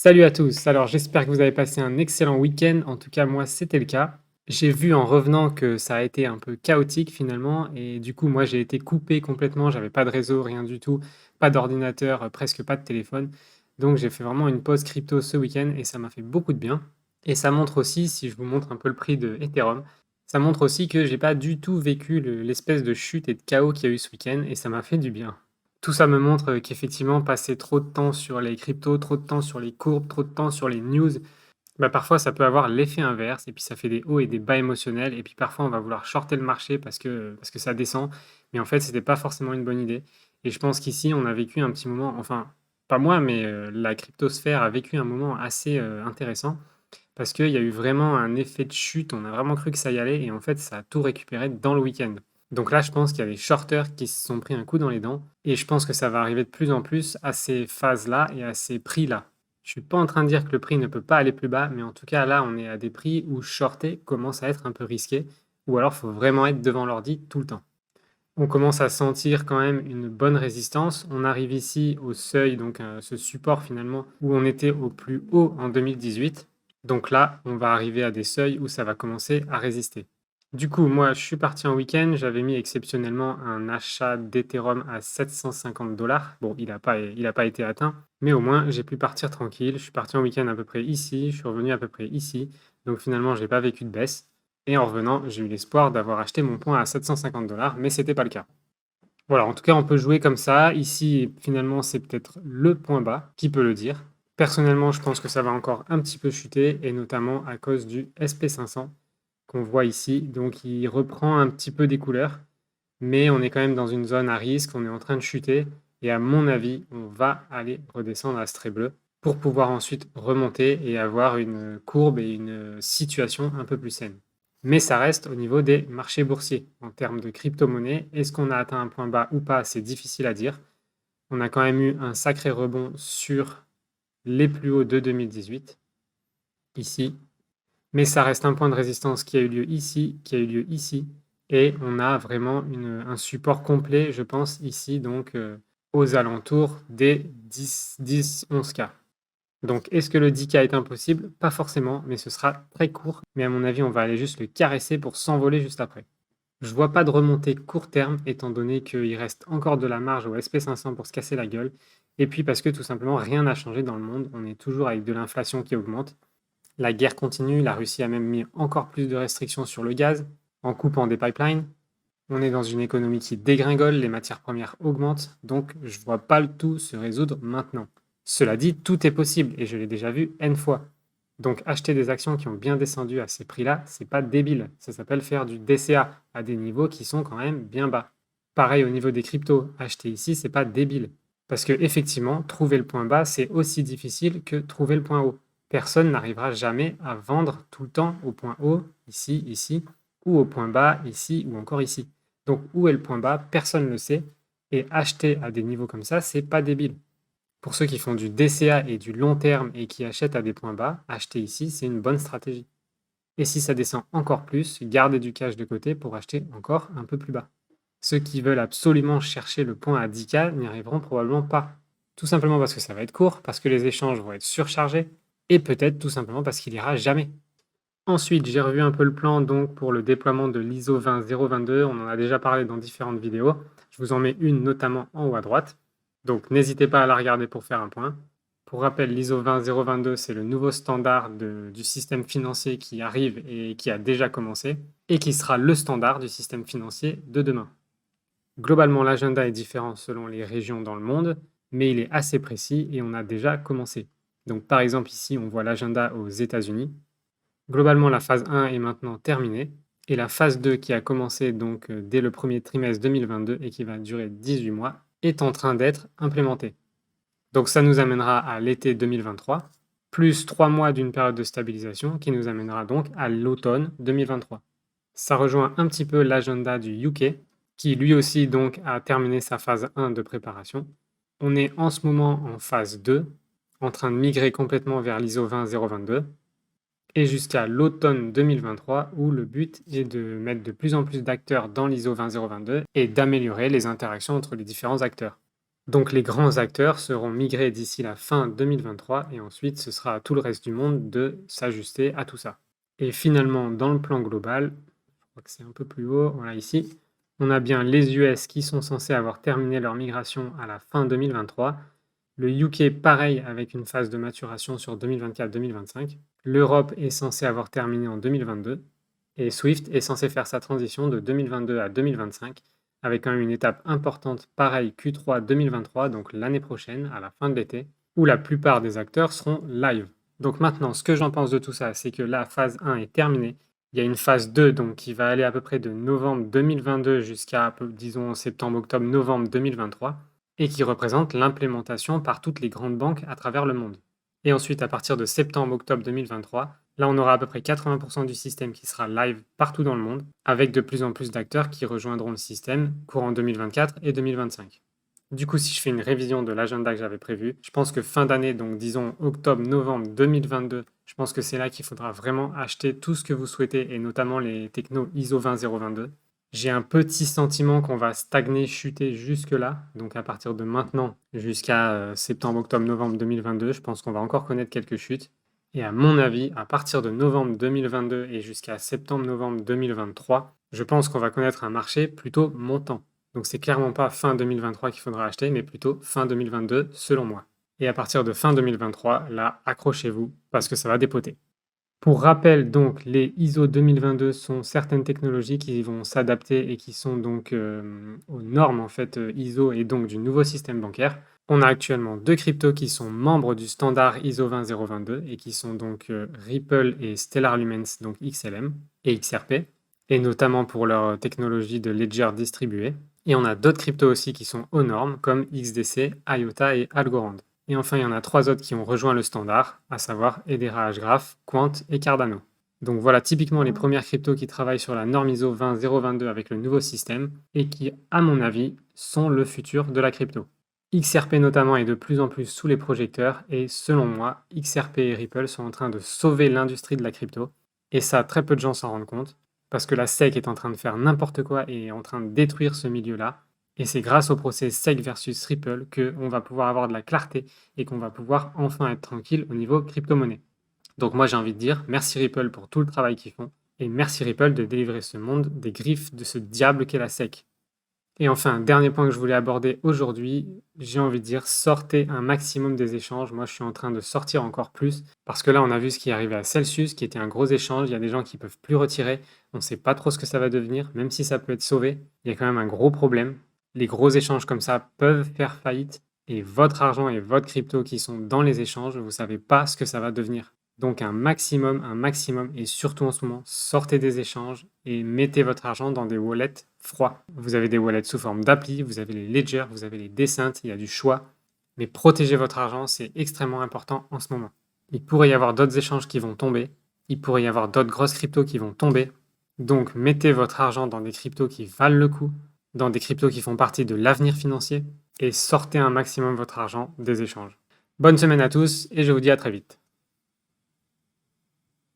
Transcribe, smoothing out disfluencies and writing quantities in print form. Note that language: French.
Salut à tous, alors j'espère que vous avez passé un excellent week-end, en tout cas moi c'était le cas. J'ai vu en revenant que ça a été un peu chaotique finalement et du coup moi j'ai été coupé complètement, j'avais pas de réseau, rien du tout, pas d'ordinateur, presque pas de téléphone. Donc j'ai fait vraiment une pause crypto ce week-end et ça m'a fait beaucoup de bien. Et ça montre aussi, si je vous montre un peu le prix de Ethereum, ça montre aussi que j'ai pas du tout vécu l'espèce de chute et de chaos qu'il y a eu ce week-end et ça m'a fait du bien. Tout ça me montre, qu'effectivement passer trop de temps sur les cryptos, trop de temps sur les courbes, trop de temps sur les news, bah, parfois ça peut avoir l'effet inverse et puis ça fait des hauts et des bas émotionnels et puis parfois on va vouloir shorter le marché parce que ça descend, mais en fait c'était pas forcément une bonne idée et je pense qu'ici on a vécu un petit moment, enfin pas moi, mais la cryptosphère a vécu un moment assez, intéressant parce qu'il y a eu vraiment un effet de chute, on a vraiment cru que ça y allait et en fait ça a tout récupéré dans le week-end. Donc là, je pense qu'il y a des shorters qui se sont pris un coup dans les dents et je pense que ça va arriver de plus en plus à ces phases-là et à ces prix-là. Je suis pas en train de dire que le prix ne peut pas aller plus bas, mais en tout cas là, on est à des prix où shorter commence à être un peu risqué ou alors il faut vraiment être devant l'ordi tout le temps. On commence à sentir quand même une bonne résistance. On arrive ici au seuil, donc ce support finalement où on était au plus haut en 2018. Donc là, on va arriver à des seuils où ça va commencer à résister. Du coup, moi, je suis parti en week-end. J'avais mis exceptionnellement un achat d'Ethereum à 750 dollars. Bon, il a pas été atteint, mais au moins, j'ai pu partir tranquille. Je suis parti en week-end à peu près ici. Je suis revenu à peu près ici. Donc finalement, je n'ai pas vécu de baisse. Et en revenant, j'ai eu l'espoir d'avoir acheté mon point à 750 dollars, mais c'était pas le cas. Voilà, en tout cas, on peut jouer comme ça. Ici, finalement, c'est peut-être le point bas, qui peut le dire. Personnellement, je pense que ça va encore un petit peu chuter, et notamment à cause du SP500 qu'on voit ici. Donc, il reprend un petit peu des couleurs, mais on est quand même dans une zone à risque, on est en train de chuter, et à mon avis, on va aller redescendre à ce trait bleu pour pouvoir ensuite remonter et avoir une courbe et une situation un peu plus saine. Mais ça reste au niveau des marchés boursiers. En termes de crypto-monnaie, est-ce qu'on a atteint un point bas ou pas? C'est difficile à dire. On a quand même eu un sacré rebond sur les plus hauts de 2018, ici. Mais ça reste un point de résistance qui a eu lieu ici, qui a eu lieu ici. Et on a vraiment un support complet, je pense, ici, donc aux alentours des 10, 11K. Donc, est-ce que le 10K est impossible? Pas forcément, mais ce sera très court. Mais à mon avis, on va aller juste le caresser pour s'envoler juste après. Je vois pas de remontée court terme, étant donné qu'il reste encore de la marge au SP500 pour se casser la gueule. Et puis parce que tout simplement, rien n'a changé dans le monde. On est toujours avec de l'inflation qui augmente. La guerre continue, la Russie a même mis encore plus de restrictions sur le gaz, en coupant des pipelines. On est dans une économie qui dégringole, les matières premières augmentent, donc je vois pas le tout se résoudre maintenant. Cela dit, tout est possible et je l'ai déjà vu N fois. Donc acheter des actions qui ont bien descendu à ces prix-là, c'est pas débile. Ça s'appelle faire du DCA à des niveaux qui sont quand même bien bas. Pareil au niveau des cryptos, acheter ici, c'est pas débile. Parce que effectivement, trouver le point bas, c'est aussi difficile que trouver le point haut. Personne n'arrivera jamais à vendre tout le temps au point haut, ici, ici, ou au point bas, ici, ou encore ici. Donc où est le point bas? Personne ne le sait. Et acheter à des niveaux comme ça, c'est pas débile. Pour ceux qui font du DCA et du long terme et qui achètent à des points bas, acheter ici, c'est une bonne stratégie. Et si ça descend encore plus, gardez du cash de côté pour acheter encore un peu plus bas. Ceux qui veulent absolument chercher le point à 10K n'y arriveront probablement pas. Tout simplement parce que ça va être court, parce que les échanges vont être surchargés, et peut-être tout simplement parce qu'il ira jamais. Ensuite, j'ai revu un peu le plan donc pour le déploiement de l'ISO 20022. On en a déjà parlé dans différentes vidéos. Je vous en mets une notamment en haut à droite. Donc n'hésitez pas à la regarder pour faire un point. Pour rappel, l'ISO 20022, c'est le nouveau standard du système financier qui arrive et qui a déjà commencé, et qui sera le standard du système financier de demain. Globalement, l'agenda est différent selon les régions dans le monde, mais il est assez précis et on a déjà commencé. Donc par exemple ici, on voit l'agenda aux États-Unis. Globalement, la phase 1 est maintenant terminée et la phase 2 qui a commencé donc dès le premier trimestre 2022 et qui va durer 18 mois est en train d'être implémentée. Donc ça nous amènera à l'été 2023, plus 3 mois d'une période de stabilisation qui nous amènera donc à l'automne 2023. Ça rejoint un petit peu l'agenda du UK qui lui aussi donc a terminé sa phase 1 de préparation. On est en ce moment en phase 2, en train de migrer complètement vers l'ISO 20022 et jusqu'à l'automne 2023 où le but est de mettre de plus en plus d'acteurs dans l'ISO 20022 et d'améliorer les interactions entre les différents acteurs. Donc les grands acteurs seront migrés d'ici la fin 2023 et ensuite ce sera à tout le reste du monde de s'ajuster à tout ça. Et finalement, dans le plan global, je crois que c'est un peu plus haut, voilà ici, on a bien les US qui sont censés avoir terminé leur migration à la fin 2023, le UK pareil avec une phase de maturation sur 2024-2025, l'Europe est censée avoir terminé en 2022 et Swift est censé faire sa transition de 2022 à 2025 avec quand même une étape importante, pareil Q3 2023, donc l'année prochaine, à la fin de l'été, où la plupart des acteurs seront live. Donc maintenant, ce que j'en pense de tout ça, c'est que la phase 1 est terminée. Il y a une phase 2 donc, qui va aller à peu près de novembre 2022 jusqu'à, disons, septembre, octobre, novembre 2023, et qui représente l'implémentation par toutes les grandes banques à travers le monde. Et ensuite, à partir de septembre-octobre 2023, là, on aura à peu près 80% du système qui sera live partout dans le monde, avec de plus en plus d'acteurs qui rejoindront le système courant 2024 et 2025. Du coup, si je fais une révision de l'agenda que j'avais prévu, je pense que fin d'année, donc disons octobre-novembre 2022, je pense que c'est là qu'il faudra vraiment acheter tout ce que vous souhaitez, et notamment les technos ISO 20022. J'ai un petit sentiment qu'on va stagner, chuter jusque-là, donc à partir de maintenant jusqu'à septembre, octobre, novembre 2022, je pense qu'on va encore connaître quelques chutes. Et à mon avis, à partir de novembre 2022 et jusqu'à septembre-novembre 2023, je pense qu'on va connaître un marché plutôt montant. Donc c'est clairement pas fin 2023 qu'il faudra acheter, mais plutôt fin 2022 selon moi. Et à partir de fin 2023, là, accrochez-vous parce que ça va dépoter. Pour rappel, donc, les ISO 2022 sont certaines technologies qui vont s'adapter et qui sont donc aux normes en fait ISO et donc du nouveau système bancaire. On a actuellement deux cryptos qui sont membres du standard ISO 20022 et qui sont donc Ripple et Stellar Lumens, donc XLM et XRP, et notamment pour leur technologie de ledger distribué. Et on a d'autres cryptos aussi qui sont aux normes comme XDC, IOTA et Algorand. Et enfin, il y en a trois autres qui ont rejoint le standard, à savoir Hedera Hgraph, Quant et Cardano. Donc voilà typiquement les premières cryptos qui travaillent sur la norme ISO 20022 avec le nouveau système et qui, à mon avis, sont le futur de la crypto. XRP notamment est de plus en plus sous les projecteurs et selon moi, XRP et Ripple sont en train de sauver l'industrie de la crypto. Et ça, très peu de gens s'en rendent compte parce que la SEC est en train de faire n'importe quoi et est en train de détruire ce milieu-là. Et c'est grâce au procès SEC versus Ripple qu'on va pouvoir avoir de la clarté et qu'on va pouvoir enfin être tranquille au niveau crypto-monnaie. Donc moi j'ai envie de dire merci Ripple pour tout le travail qu'ils font et merci Ripple de délivrer ce monde des griffes de ce diable qu'est la SEC. Et enfin, un dernier point que je voulais aborder aujourd'hui, j'ai envie de dire sortez un maximum des échanges. Moi je suis en train de sortir encore plus parce que là on a vu ce qui est arrivé à Celsius qui était un gros échange. Il y a des gens qui peuvent plus retirer. On ne sait pas trop ce que ça va devenir, même si ça peut être sauvé. Il y a quand même un gros problème. Les gros échanges comme ça peuvent faire faillite et votre argent et votre crypto qui sont dans les échanges, vous ne savez pas ce que ça va devenir. Donc un maximum, et surtout en ce moment, sortez des échanges et mettez votre argent dans des wallets froids. Vous avez des wallets sous forme d'appli, vous avez les ledgers, vous avez les Decent, il y a du choix. Mais protégez votre argent, c'est extrêmement important en ce moment. Il pourrait y avoir d'autres échanges qui vont tomber, il pourrait y avoir d'autres grosses cryptos qui vont tomber. Donc mettez votre argent dans des cryptos qui valent le coup, dans des cryptos qui font partie de l'avenir financier, et sortez un maximum votre argent des échanges. Bonne semaine à tous et je vous dis à très vite.